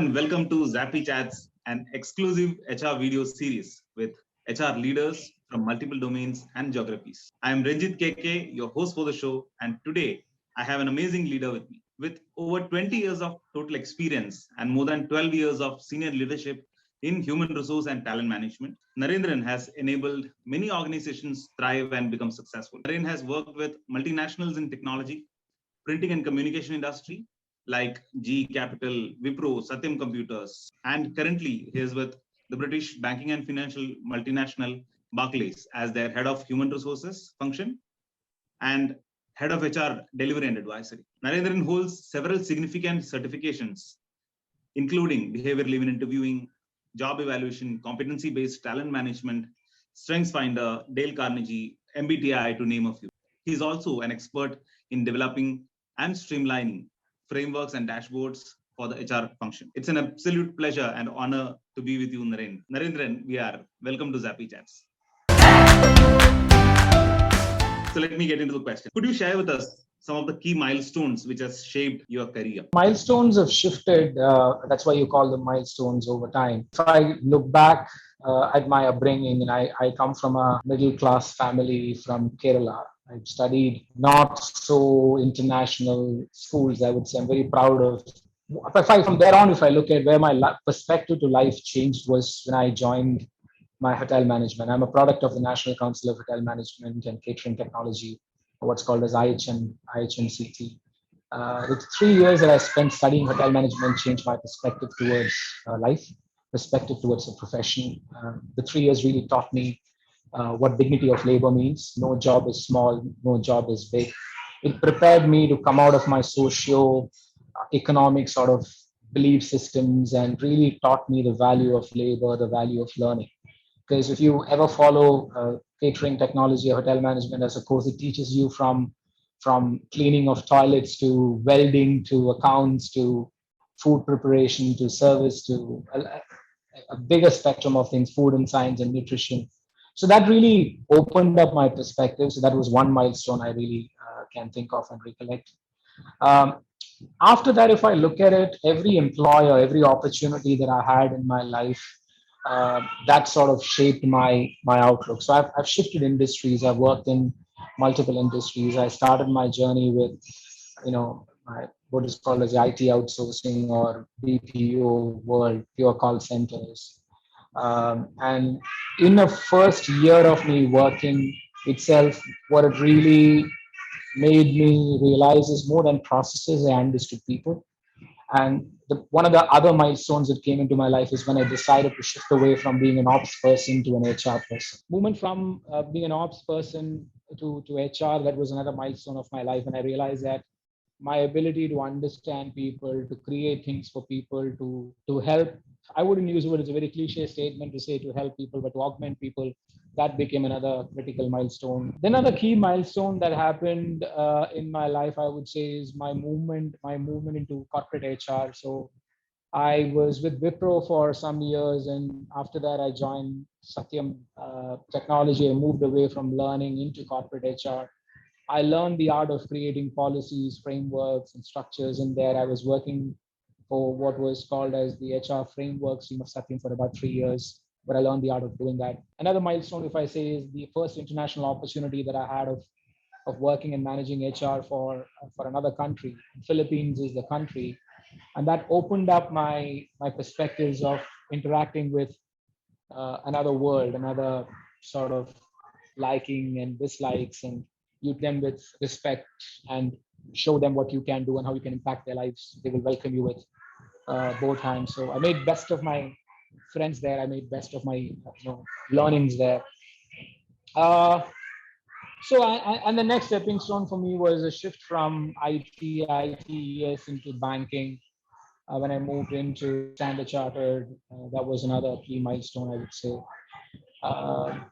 and welcome to Zappychats, an exclusive HR video series with HR leaders from multiple domains and geographies. I am Ranjit KK, your host for the show, and today I have an amazing leader with me. With over 20 years of total experience and more than 12 years of senior leadership in human resource and talent management, Narendran has enabled many organizations thrive and become successful. Narendran has worked with multinationals in technology, printing and communication industry like GE Capital, Wipro, Satyam Computers, and currently he is with the British banking and financial multinational Barclays as their head of human resources function and head of HR delivery and advisory. Narendran holds several significant certifications, including behavior driven interviewing, job evaluation, competency-based talent management, Strengths Finder, Dale Carnegie, MBTI, to name a few. He is also an expert in developing and streamlining frameworks and dashboards for the HR function. It's an absolute pleasure and honor to be with you, Narendran. Narendran VR, welcome to Zappychats. So let me get into the question. Could you share with us some of the key milestones which has shaped your career? Milestones have shifted. That's why you call them milestones over time. If I look back at my upbringing, and I come from a middle class family from Kerala. I've studied not so international schools, I would say. I'm very proud of. From there on, if I look at where my perspective to life changed was when I joined my hotel management. I'm a product of the National Council of Hotel Management and Catering Technology, what's called as IHMCT. The 3 years that I spent studying hotel management changed my perspective towards life, perspective towards the profession. The 3 years really taught me what dignity of labor means. No job is small, no job is big. It prepared me to come out of my socio-economic sort of belief systems and really taught me the value of labor, the value of learning. Because if you ever follow catering technology or hotel management as a course, it teaches you from cleaning of toilets to welding to accounts to food preparation to service to a bigger spectrum of things, food and science and nutrition. So that really opened up my perspective. So that was one milestone I really can think of and recollect. After that, if I look at it, every employer, every opportunity that I had in my life, that sort of shaped my outlook. So I've shifted industries. I've worked in multiple industries. I started my journey with, what is called as IT outsourcing or BPO world, pure call centers. And in the first year of me working itself, what it really made me realize is more than processes, I understood people. And one of the other milestones that came into my life is when I decided to shift away from being an ops person to an HR person. Movement from being an ops person to HR, that was another milestone of my life. And I realized that my ability to understand people, to create things for people, to help, I wouldn't use the word, it's a very cliche statement to say to help people, but to augment people, that became another critical milestone. Then another key milestone that happened in my life, I would say, is my movement into corporate HR. So I was with Wipro for some years, and after that I joined Satyam Technology. I moved away from learning into corporate HR. I learned the art of creating policies, frameworks, and structures in there. I was working for what was called as the HR framework team of Satyam for about 3 years, where I learned the art of doing that. Another milestone, if I say, is the first international opportunity that I had of working and managing HR for another country. Philippines is the country. And that opened up my perspectives of interacting with another world, another sort of liking and dislikes, and you them with respect and show them what you can do and how you can impact their lives. They will welcome you with both hands. So I made best of my friends there. I made best of my learnings there. And the next stepping stone for me was a shift from ITES into banking. When I moved into Standard Chartered, that was another key milestone, I would say.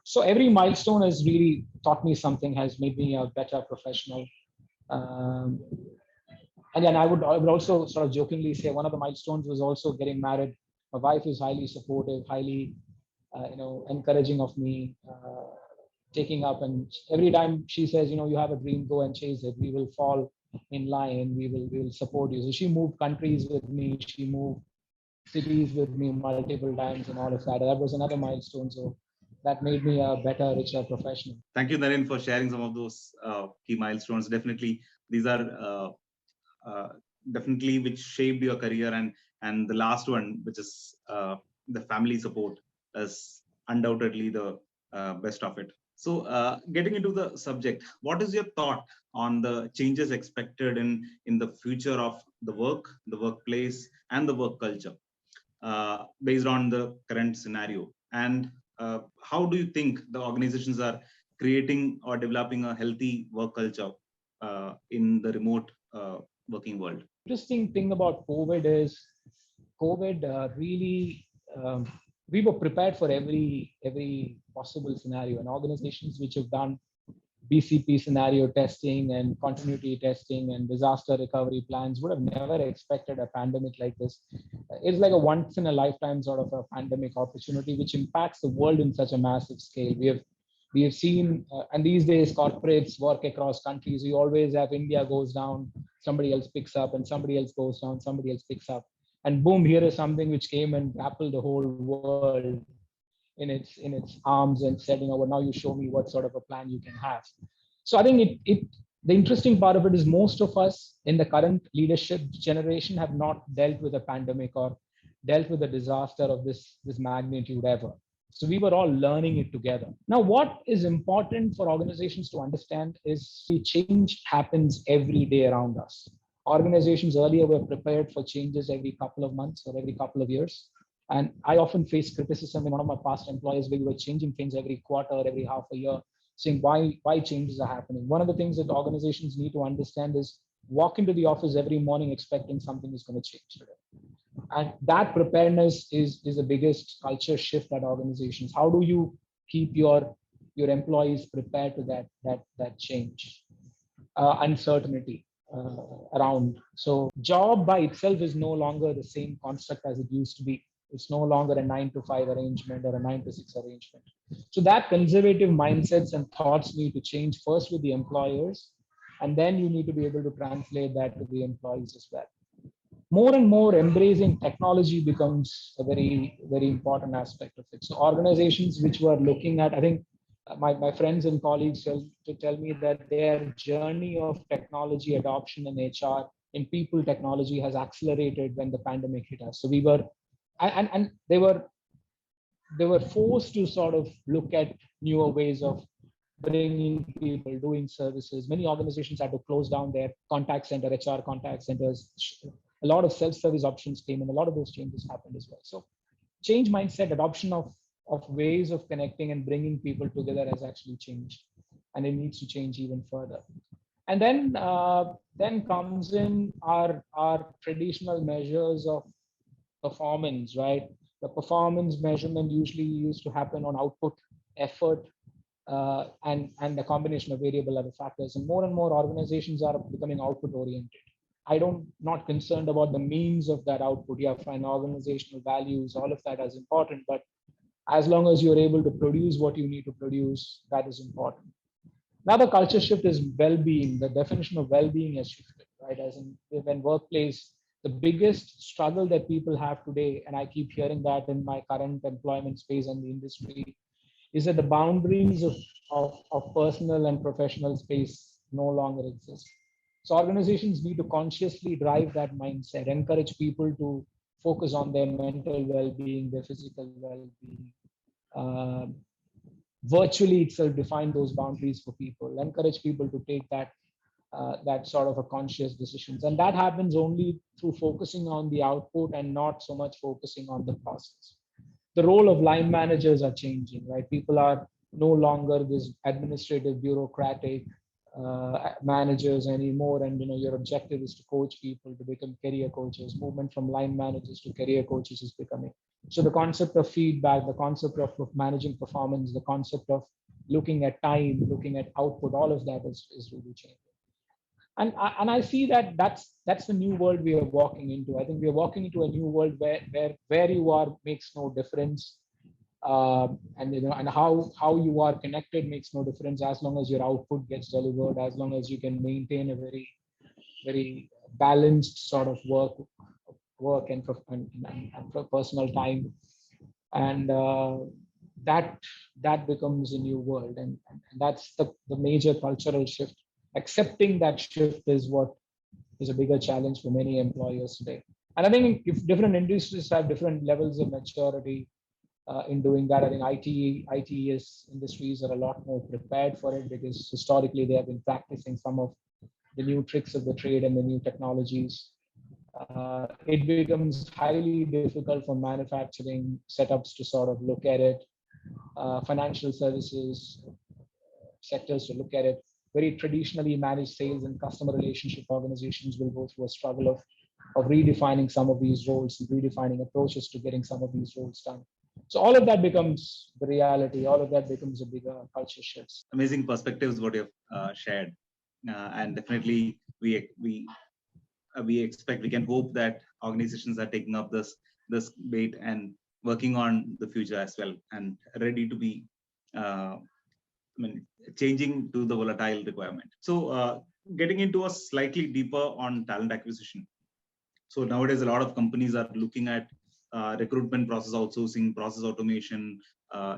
So every milestone has really taught me something, has made me a better professional. And then I would also sort of jokingly say one of the milestones was also getting married. My wife is highly supportive, highly encouraging of me, taking up, and every time she says, you have a dream, go and chase it. We will fall in line. We will support you. So she moved countries with me. She moved cities with me multiple times and all of that. That was another milestone. So that made me a better, richer professional. Thank you, Naren, for sharing some of those key milestones. Definitely, these are definitely which shaped your career, and the last one, which is the family support, is undoubtedly the best of it. So, getting into the subject, what is your thought on the changes expected in the future of the work, the workplace, and the work culture, based on the current scenario? And how do you think the organizations are creating or developing a healthy work culture in the remote working world? Interesting thing about COVID is COVID really we were prepared for every possible scenario, and organizations which have done BCP scenario testing and continuity testing and disaster recovery plans would have never expected a pandemic like this. It's like a once in a lifetime sort of a pandemic opportunity which impacts the world in such a massive scale. We have seen, and these days corporates work across countries. You always have India goes down, somebody else picks up, and somebody else goes down, somebody else picks up, and boom, here is something which came and grappled the whole world in its arms and said, well, now you show me what sort of a plan you can have. So I think it the interesting part of it is most of us in the current leadership generation have not dealt with a pandemic or dealt with a disaster of this magnitude ever. So we were all learning it together. Now, what is important for organizations to understand is the change happens every day around us. Organizations earlier were prepared for changes every couple of months or every couple of years. And I often face criticism in one of my past employers where we were changing things every quarter, every half a year, saying why changes are happening. One of the things that organizations need to understand is walk into the office every morning expecting something is going to change today. And that preparedness is the biggest culture shift at organizations. How do you keep your employees prepared to that change, uncertainty around? So job by itself is no longer the same construct as it used to be. It's no longer a 9 to 5 arrangement or a 9 to 6 arrangement. So that conservative mindsets and thoughts need to change first with the employers, and then you need to be able to translate that to the employees as well. More and more embracing technology becomes a very, very important aspect of it. So organizations which were looking at, I think my friends and colleagues tell me that their journey of technology adoption in HR, in people technology, has accelerated when the pandemic hit us. So we were, and they were forced to sort of look at newer ways of bringing people, doing services. Many organizations had to close down their contact center, HR contact centers. A lot of self-service options came and a lot of those changes happened as well. So change mindset, adoption of ways of connecting and bringing people together has actually changed, and it needs to change even further. And then comes in our traditional measures of performance, right? The performance measurement usually used to happen on output, effort, and the combination of variable other factors. And more organizations are becoming output oriented. I don't not concerned about the means of that output. Yeah, fine, organizational values, all of that is important, but as long as you're able to produce what you need to produce, that is important. Another culture shift is well-being. The definition of well-being has shifted, right? As in when workplace, the biggest struggle that people have today, and I keep hearing that in my current employment space and the industry, is that the boundaries of personal and professional space no longer exist. So organizations need to consciously drive that mindset, encourage people to focus on their mental well-being, their physical well-being. Virtually itself define those boundaries for people, encourage people to take that sort of a conscious decisions. And that happens only through focusing on the output and not so much focusing on the process. The role of line managers are changing, right? People are no longer this administrative bureaucratic managers anymore, and your objective is to coach people to become career coaches. Movement from line managers to career coaches is becoming. So the concept of feedback, the concept of managing performance, the concept of looking at time, looking at output, all of that is really changing. And I see that that's the new world we are walking into. I think we are walking into a new world where you are makes no difference, and how you are connected makes no difference as long as your output gets delivered, as long as you can maintain a very, very balanced sort of work work and personal time, and that becomes a new world, and that's the major cultural shift. Accepting that shift is what is a bigger challenge for many employers today. And I think if different industries have different levels of maturity in doing that, I think industries are a lot more prepared for it, because historically they have been practicing some of the new tricks of the trade and the new technologies. It becomes highly difficult for manufacturing setups to sort of look at it, financial services sectors to look at it. Very traditionally managed sales and customer relationship organizations will go through a struggle of redefining some of these roles and redefining approaches to getting some of these roles done. So all of that becomes the reality. All of that becomes a bigger culture shift. Amazing perspectives what you've shared, and definitely we expect, we can hope that organizations are taking up this bait and working on the future as well, and ready to be changing to the volatile requirement. So getting into a slightly deeper on talent acquisition. So nowadays, a lot of companies are looking at recruitment process outsourcing, process automation,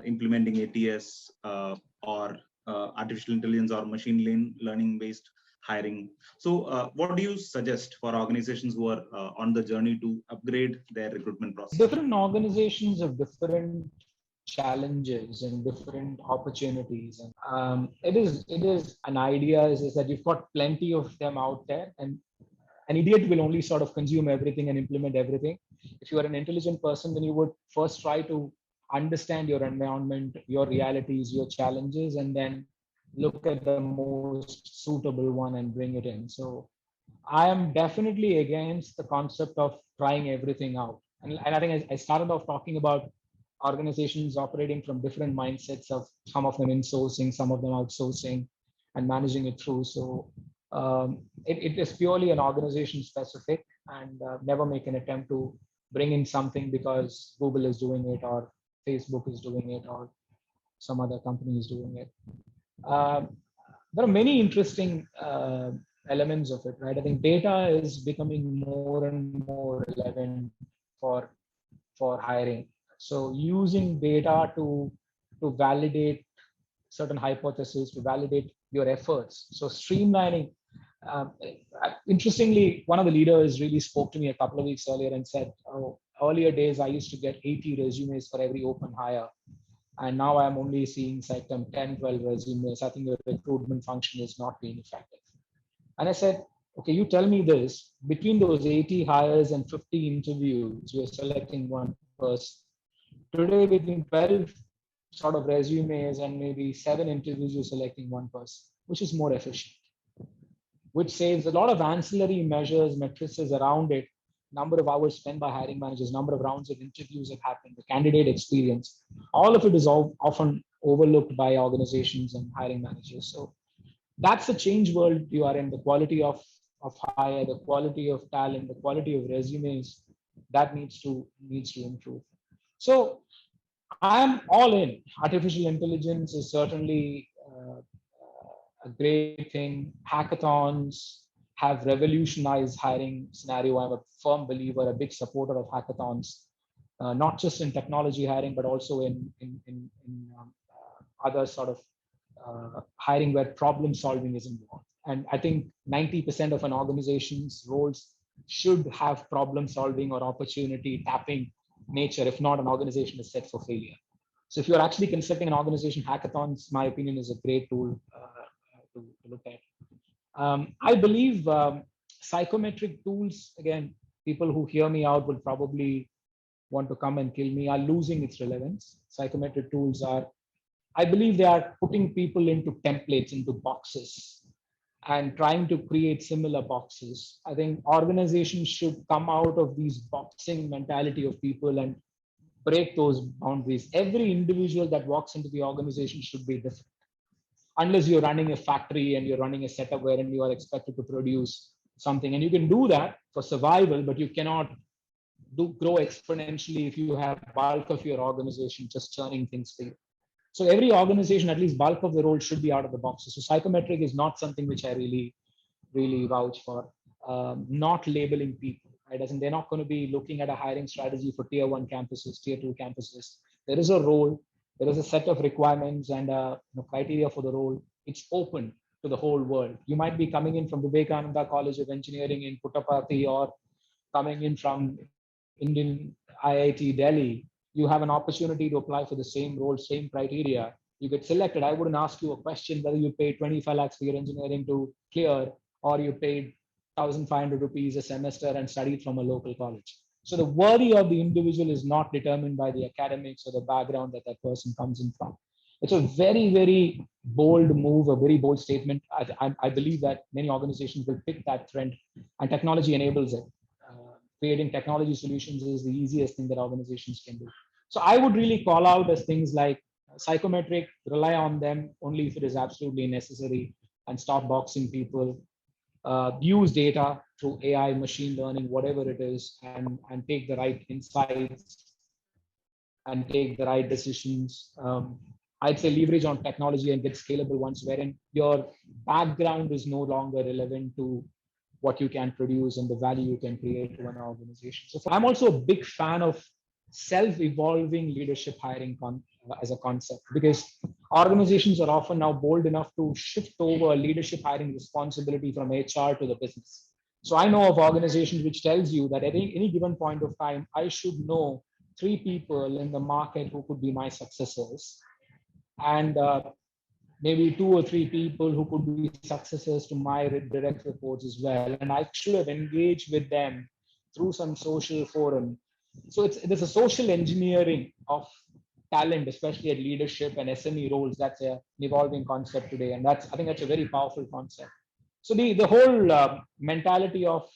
implementing ATS, or artificial intelligence or machine learning based hiring. So what do you suggest for organizations who are on the journey to upgrade their recruitment process? Different organizations have different challenges and different opportunities, and it is an idea is that you've got plenty of them out there, and an idiot will only sort of consume everything and implement everything. If you are an intelligent person, then you would first try to understand your environment, your realities, your challenges, and then look at the most suitable one and bring it in. So I am definitely against the concept of trying everything out. And I think I started off talking about organizations operating from different mindsets of some of them insourcing, some of them outsourcing, and managing it through. So it is purely an organization specific, and never make an attempt to bring in something because Google is doing it or Facebook is doing it or some other company is doing it. There are many interesting elements of it, right? I think data is becoming more and more relevant for hiring. So using data to validate certain hypotheses, to validate your efforts. So streamlining. Um, Interestingly, one of the leaders really spoke to me a couple of weeks earlier and said, "Oh, earlier days I used to get 80 resumes for every open hire, and now I'm only seeing like 10, 12 resumes. I think the recruitment function is not being effective." And I said, "Okay, you tell me this. Between those 80 hires and 50 interviews, you're selecting one person. Today, between 12 sort of resumes and maybe 7 interviews, you're selecting one person, which is more efficient, which saves a lot of ancillary measures, matrices around it, number of hours spent by hiring managers, number of rounds of interviews that happen, the candidate experience. All of it is often overlooked by organizations and hiring managers. So that's the change world you are in. The quality of hire, the quality of talent, the quality of resumes, that needs to improve. So I'm all in. Artificial intelligence is certainly a great thing. Hackathons have revolutionized hiring scenario. I'm a firm believer, a big supporter of hackathons, not just in technology hiring, but also in other sort of hiring where problem solving is involved. And I think 90% of an organization's roles should have problem solving or opportunity tapping nature. If not, an organization is set for failure. So if you're actually conducting an organization, hackathons, my opinion, is a great tool to look at. I believe psychometric tools, again, people who hear me out will probably want to come and kill me, are losing its relevance. Psychometric tools are, I believe they are putting people into templates, into boxes, and trying to create similar boxes. I think organizations should come out of these boxing mentality of people and break those boundaries. Every individual that walks into the organization should be different. Unless you're running a factory and you're running a setup wherein you are expected to produce something. And you can do that for survival, but you cannot grow exponentially if you have bulk of your organization just churning things for you. So every organization, at least bulk of the role, should be out of the box. So psychometric is not something which I really vouch for. Not labeling people. right? As in, they're not going to be looking at a hiring strategy for tier one campuses, tier two campuses. There is a role, there is a set of requirements and criteria for the role. It's open to the whole world. You might be coming in from Vivekananda College of Engineering in Puttaparthi or coming in from Indian IIT Delhi. You have an opportunity to apply for the same role, same criteria. You get selected. I wouldn't ask you a question whether you paid 25 lakhs for your engineering to clear or you paid 1,500 rupees a semester and studied from a local college. So the worthy of the individual is not determined by the academics or the background that that person comes in from. It's a very, very bold move, a very bold statement. I believe that many organizations will pick that trend, and technology enables it. Creating technology solutions is the easiest thing that organizations can do. So I would really call out as things like psychometric, rely on them only if it is absolutely necessary, and stop boxing people. Use data through AI, machine learning, whatever it is, and take the right insights and take the right decisions. I'd say leverage on technology and get scalable ones wherein your background is no longer relevant to what you can produce and the value you can create to an organization. So I'm also a big fan of self-evolving leadership hiring as a concept, because organizations are often now bold enough to shift over leadership hiring responsibility from HR to the business. So I know of organizations which tells you that at any given point of time, I should know 3 people in the market who could be my successors, and maybe 2 or 3 people who could be successors to my direct reports as well. And I should have engaged with them through some social forum. So there's a social engineering of talent, especially at leadership and SME roles. That's an evolving concept today, and I think that's a very powerful concept. So the whole mentality of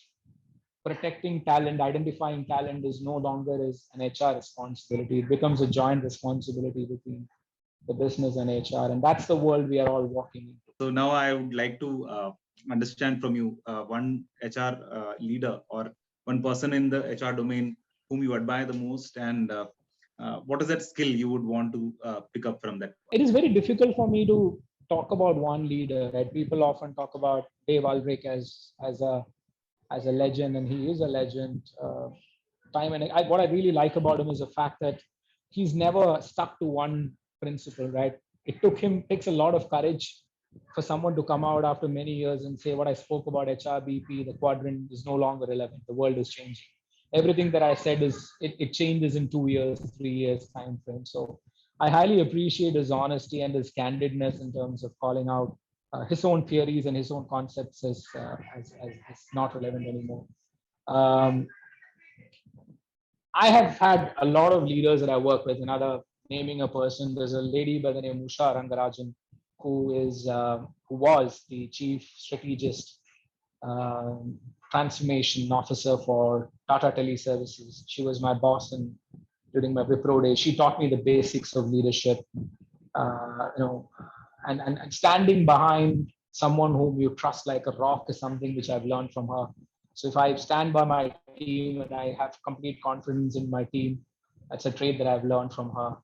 protecting talent, identifying talent is no longer is an HR responsibility. It becomes a joint responsibility between the business and HR, and that's the world we are all walking into. So now I would like to understand from you one HR leader or one person in the HR domain whom you admire the most, and what is that skill you would want to pick up from that? It is very difficult for me to talk about one leader, right? People often talk about Dave Ulrich as a legend, and he is a legend. What I really like about him is the fact that he's never stuck to one principle, right? Takes a lot of courage for someone to come out after many years and say, what I spoke about HRBP, the quadrant is no longer relevant. The world is changing. Everything that I said it changes in 2 years, 3 years time frame. So I highly appreciate his honesty and his candidness in terms of calling out his own theories and his own concepts as not relevant anymore. I have had a lot of leaders that I work with. Another naming a person, there's a lady by the name of Usha Rangarajan, who was the chief strategist transformation officer for Tata Teleservices. She was my boss during my Wipro days. She taught me the basics of leadership, and standing behind someone whom you trust like a rock is something which I've learned from her. So if I stand by my team and I have complete confidence in my team, that's a trait that I've learned from her.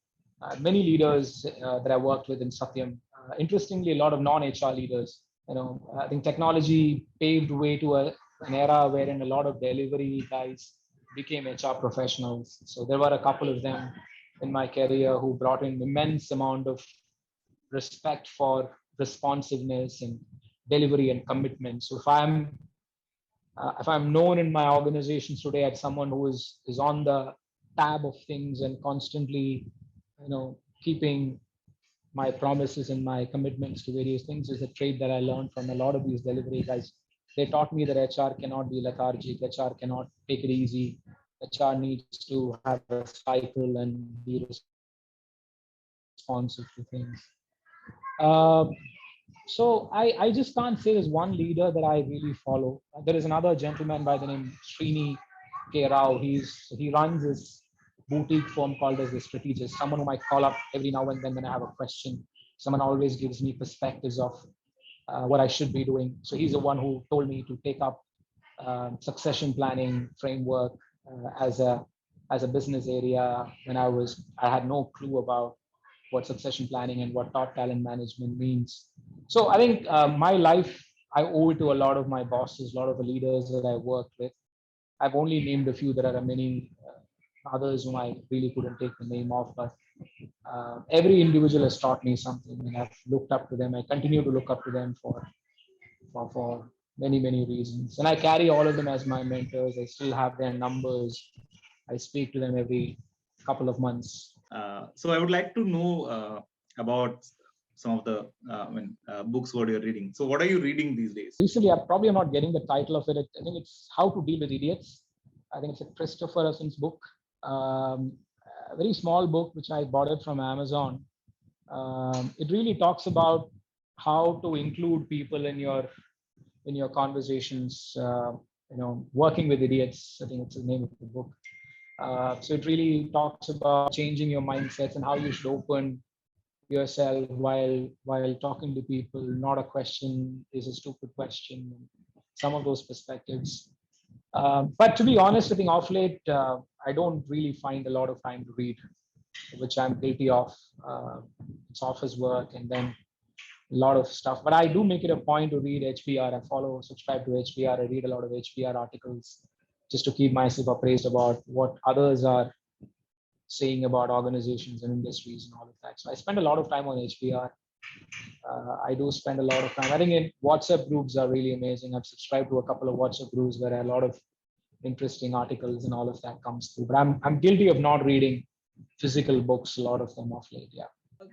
Many leaders that I worked with in Satyam, interestingly, a lot of non-HR leaders. I think technology paved way to an era wherein a lot of delivery guys became HR professionals. So there were a couple of them in my career who brought in immense amount of respect for responsiveness and delivery and commitment. So if I'm known in my organizations today as someone who is on the tab of things and constantly, keeping my promises and my commitments to various things, is a trait that I learned from a lot of these delivery guys. They taught me that HR cannot be lethargic, HR cannot take it easy, HR needs to have a cycle and be responsive to things. So I just can't say there's one leader that I really follow. There is another gentleman by the name Srini K. Rao. He runs this boutique firm called as the Strategist, someone whom I call up every now and then when I have a question. Someone always gives me perspectives of what I should be doing. So he's the one who told me to take up succession planning framework as a business area when I had no clue about what succession planning and what top talent management means. So I think my life, I owe it to a lot of my bosses, a lot of the leaders that I worked with. I've only named a few. There are many others whom I really couldn't take the name of, but every individual has taught me something, and I've looked up to them. I continue to look up to them for many reasons, and I carry all of them as my mentors. I still have their numbers. I speak to them every couple of months. So I would like to know about some of the books what you're reading. So what are you reading these days? Recently, I probably am not getting the title of it. I think it's How to Deal with Idiots. I think it's a Christopher Evanson's book. A very small book, which I bought it from Amazon. It really talks about how to include people in your conversations. Working with idiots. I think it's the name of the book. So it really talks about changing your mindsets and how you should open yourself while talking to people. Not a question is a stupid question. Some of those perspectives. But to be honest, I think off late, I don't really find a lot of time to read, which I'm guilty of. It's office work and then a lot of stuff. But I do make it a point to read HBR. Subscribe to HBR. I read a lot of HBR articles just to keep myself appraised about what others are saying about organizations and industries and all of that. So I spend a lot of time on HBR. I do spend a lot of time. I think in WhatsApp groups are really amazing. I've subscribed to a couple of WhatsApp groups where a lot of interesting articles and all of that comes through. But I'm guilty of not reading physical books, a lot of them off late. Yeah.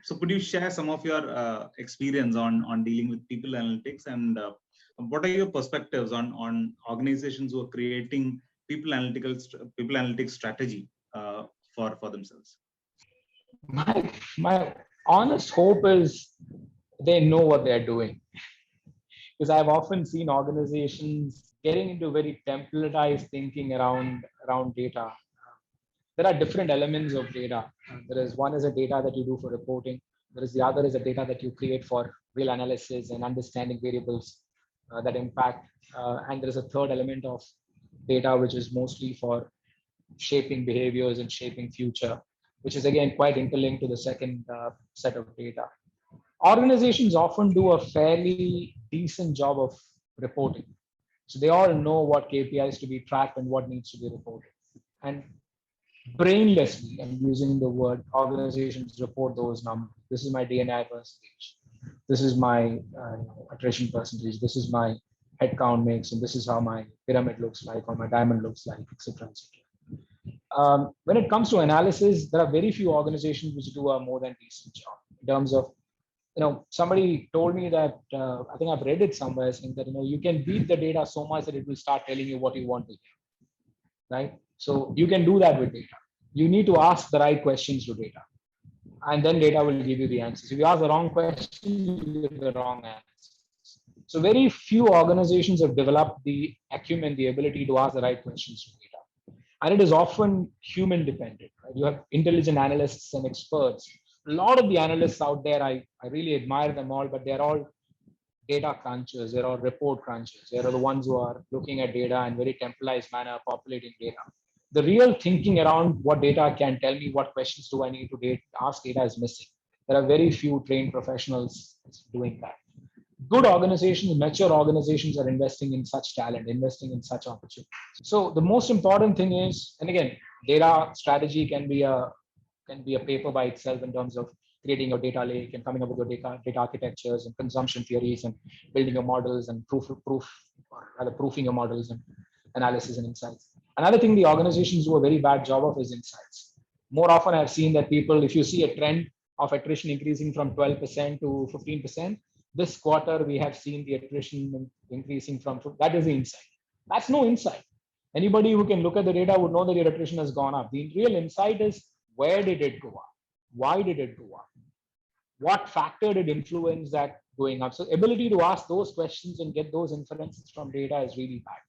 So could you share some of your experience on dealing with people analytics, and what are your perspectives on organizations who are creating people analytics strategy for themselves? My honest hope is they know what they're doing, because I've often seen organizations getting into very templatized thinking around data. There are different elements of data. There is one is a data that you do for reporting. There is the other is a data that you create for real analysis and understanding variables that impact. And there is a third element of data, which is mostly for shaping behaviors and shaping future, which is again quite interlinked to the second set of data. Organizations often do a fairly decent job of reporting. So they all know what KPIs to be tracked and what needs to be reported. And brainlessly, I'm using the word, organizations report those numbers. This is my DNI percentage. This is my attrition percentage. This is my headcount mix, and this is how my pyramid looks like or my diamond looks like, etc. When it comes to analysis, there are very few organizations which do a more than decent job in terms of, somebody told me that, I think I've read it somewhere, saying that, you can beat the data so much that it will start telling you what you want to hear, right? So you can do that with data. You need to ask the right questions to data, and then data will give you the answers. If you ask the wrong question, you get the wrong answers. So very few organizations have developed the acumen, the ability to ask the right questions to data. And it is often human dependent. Right? You have intelligent analysts and experts. A lot of the analysts out there, I really admire them all, but they're all data crunchers. They're all report crunchers. They're the ones who are looking at data in very temporalized manner, populating data. The real thinking around what data can tell me, what questions do I need to ask data is missing. There are very few trained professionals doing that. Good organizations, mature organizations are investing in such talent, investing in such opportunities. So the most important thing is, and again, data strategy can be a paper by itself in terms of creating your data lake and coming up with your data architectures and consumption theories and building your models and proofing your models and analysis and insights. Another thing the organizations do a very bad job of is insights. More often I've seen that people, if you see a trend of attrition increasing from 12% to 15%, this quarter we have seen the attrition increasing from, that is the insight. That's no insight. Anybody who can look at the data would know that your attrition has gone up. The real insight is, where did it go up? Why did it go up? What factor did influence that going up? So ability to ask those questions and get those inferences from data is really bad.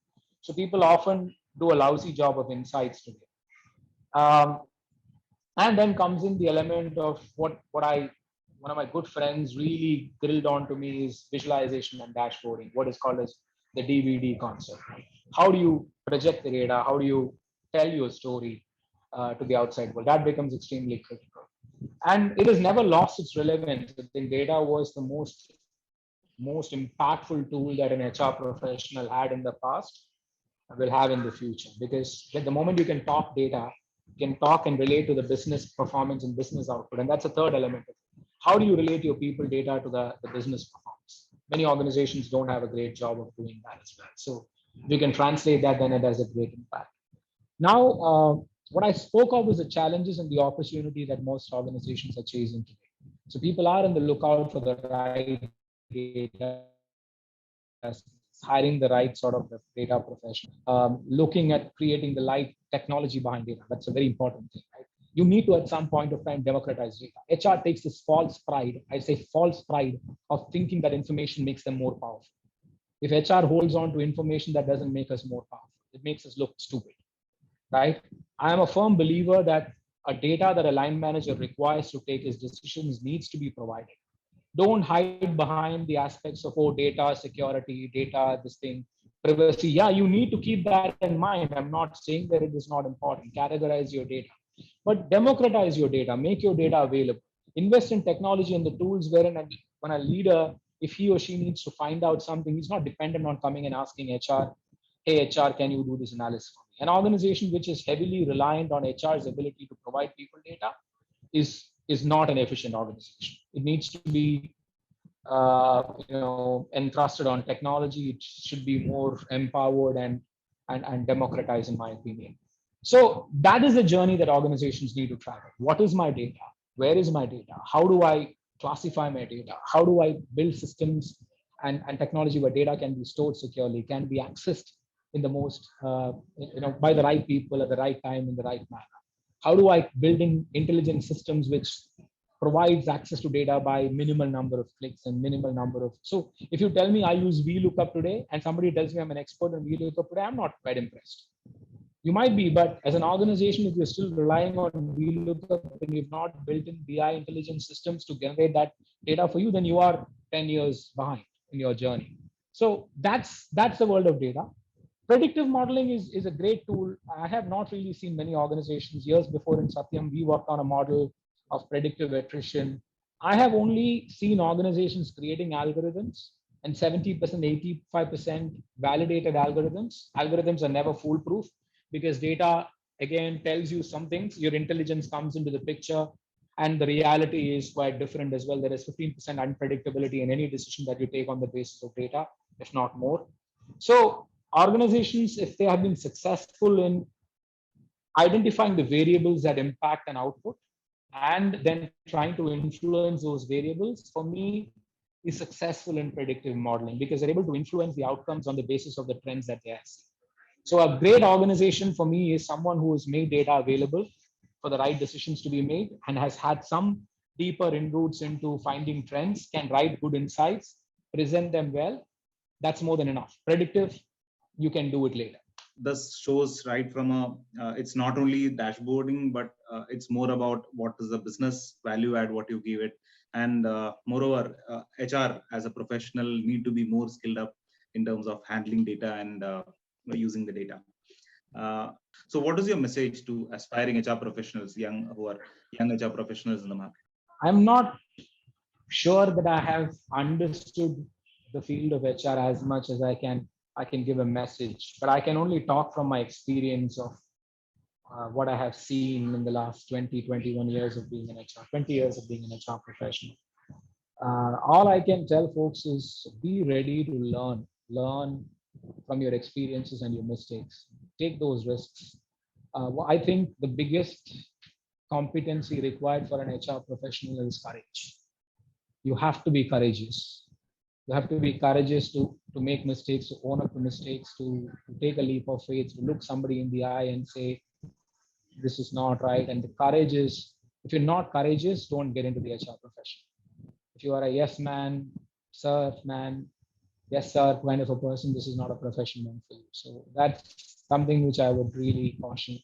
So people often do a lousy job of insights today. And then comes in the element of what one of my good friends really grilled on to me is visualization and dashboarding, what is called as the DVD concept. How do you project the data? How do you tell your story to the outside world? That becomes extremely critical. And it has never lost its relevance. I think data was the most impactful tool that an HR professional had in the past. will have in the future. Because at the moment you can talk data, you can talk and relate to the business performance and business output. And that's a third element. How do you relate your people data to the business performance? Many organizations don't have a great job of doing that as well. So we can translate that, then it has a great impact. Now, what I spoke of was the challenges and the opportunity that most organizations are chasing today. So people are on the lookout for the right data, hiring the right sort of data professional, looking at creating the right technology behind data. That's a very important thing, right? You need to, at some point of time, democratize data. HR takes this false pride, I say false pride, of thinking that information makes them more powerful. If HR holds on to information, that doesn't make us more powerful. It makes us look stupid, right? I am a firm believer that a data that a line manager requires to take his decisions needs to be provided. Don't hide behind the aspects of, oh, data security, data, this thing, privacy. Yeah, you need to keep that in mind. I'm not saying that it is not important. Categorize your data, but democratize your data, make your data available. Invest in technology and the tools wherein when a leader, if he or she needs to find out something, he's not dependent on coming and asking HR, hey, HR, can you do this analysis for me? An organization which is heavily reliant on HR's ability to provide people data is not an efficient organization. It needs to be entrusted on technology. It should be more empowered and democratized, in my opinion. So that is the journey that organizations need to travel. What is my data? Where is my data? How do I classify my data? How do I build systems and technology where data can be stored securely, can be accessed in the most, by the right people at the right time in the right manner? How do I build in intelligent systems which provides access to data by minimal number of clicks and minimal number of, so if you tell me I use VLOOKUP today and somebody tells me I'm an expert in VLOOKUP today, I'm not quite impressed. You might be, but as an organization, if you're still relying on VLOOKUP and you've not built in BI intelligence systems to generate that data for you, then you are 10 years behind in your journey. So that's the world of data. Predictive modeling is a great tool. I have not really seen many organizations. Years before in Satyam, we worked on a model of predictive attrition. I have only seen organizations creating algorithms and 70%, 85% validated algorithms. Algorithms are never foolproof because data, again, tells you some things. Your intelligence comes into the picture and the reality is quite different as well. There is 15% unpredictability in any decision that you take on the basis of data, if not more. So organizations, if they have been successful in identifying the variables that impact an output and then trying to influence those variables, for me, is successful in predictive modeling because they're able to influence the outcomes on the basis of the trends that they are seeing. So a great organization for me is someone who has made data available for the right decisions to be made and has had some deeper inroads into finding trends, can write good insights, present them well. That's more than enough. Predictive, you can do it later. This shows right from it's not only dashboarding, but it's more about what is the business value add, what you give it. And moreover, HR as a professional need to be more skilled up in terms of handling data and using the data. So what is your message to aspiring HR professionals, young HR professionals in the market? I'm not sure that I have understood the field of HR as much as I can give a message, but I can only talk from my experience of what I have seen in the last 20, 21 years of being an HR, 20 years of being an HR professional. All I can tell folks is be ready to learn from your experiences and your mistakes. Take those risks. I think the biggest competency required for an HR professional is courage. You have to be courageous. You have to be courageous to make mistakes, to own up to mistakes, to take a leap of faith, to look somebody in the eye and say, this is not right. And the courage is, if you're not courageous, don't get into the HR profession. If you are a yes man, sir, man, yes sir kind of a person, this is not a profession meant for you. So that's something which I would really caution.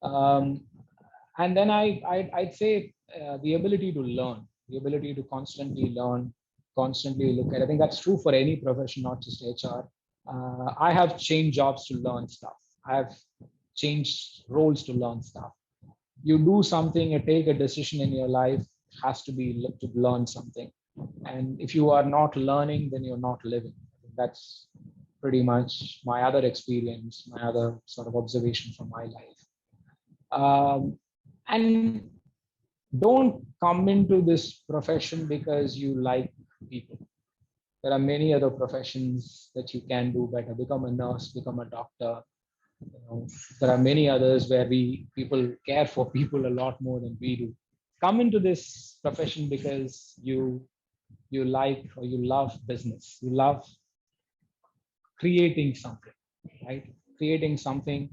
And then I'd say the ability to learn, the ability to constantly learn, constantly look at. I think that's true for any profession, not just HR. I have changed jobs to learn stuff. I have changed roles to learn stuff. You do something, you take a decision in your life, has to be to learn something. And if you are not learning, then you're not living. That's pretty much my other experience, my other sort of observation from my life. And don't come into this profession because you like people. There are many other professions that you can do better. Become a nurse, become a doctor. There are many others where people care for people a lot more than we do. Come into this profession because you like or you love business. You love creating something, right? Creating something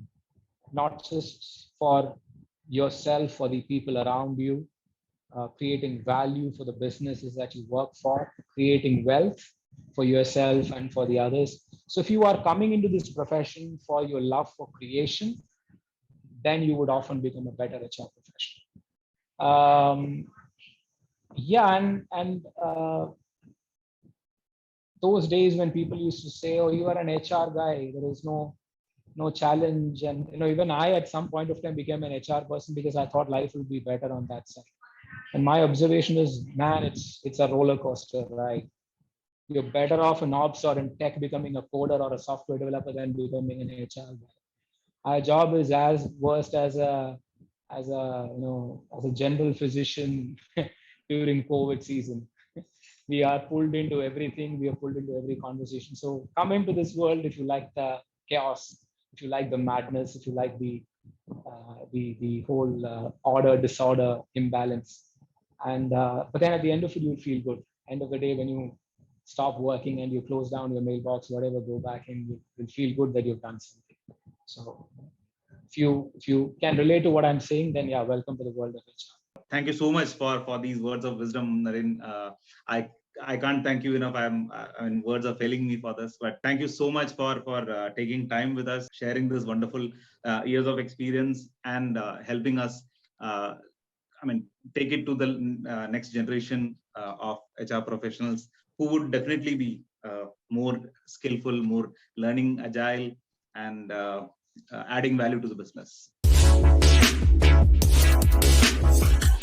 not just for yourself, for the people around you, creating value for the businesses that you work for, creating wealth for yourself and for the others. So if you are coming into this profession for your love for creation, then you would often become a better HR professional. Yeah, and those days when people used to say, "Oh, you are an HR guy. There is no challenge," and even I at some point of time became an HR person because I thought life would be better on that side. And my observation is, man, it's a roller coaster, right? You're better off in ops or in tech becoming a coder or a software developer than becoming an HR guy. Our job is as worst as a general physician during COVID season. We are pulled into everything. We are pulled into every conversation. So come into this world if you like the chaos, if you like the madness, if you like the whole order disorder imbalance. And but then at the end of it, you'll feel good. End of the day, when you stop working and you close down your mailbox, whatever, go back and you'll feel good that you've done something. So if you can relate to what I'm saying, then yeah, welcome to the world of HR. Thank you so much for these words of wisdom, Naren. I can't thank you enough. I mean, words are failing me for this, but thank you so much for taking time with us, sharing this wonderful years of experience, and helping us. I mean, take it to the next generation of HR professionals who would definitely be more skillful, more learning agile, and adding value to the business.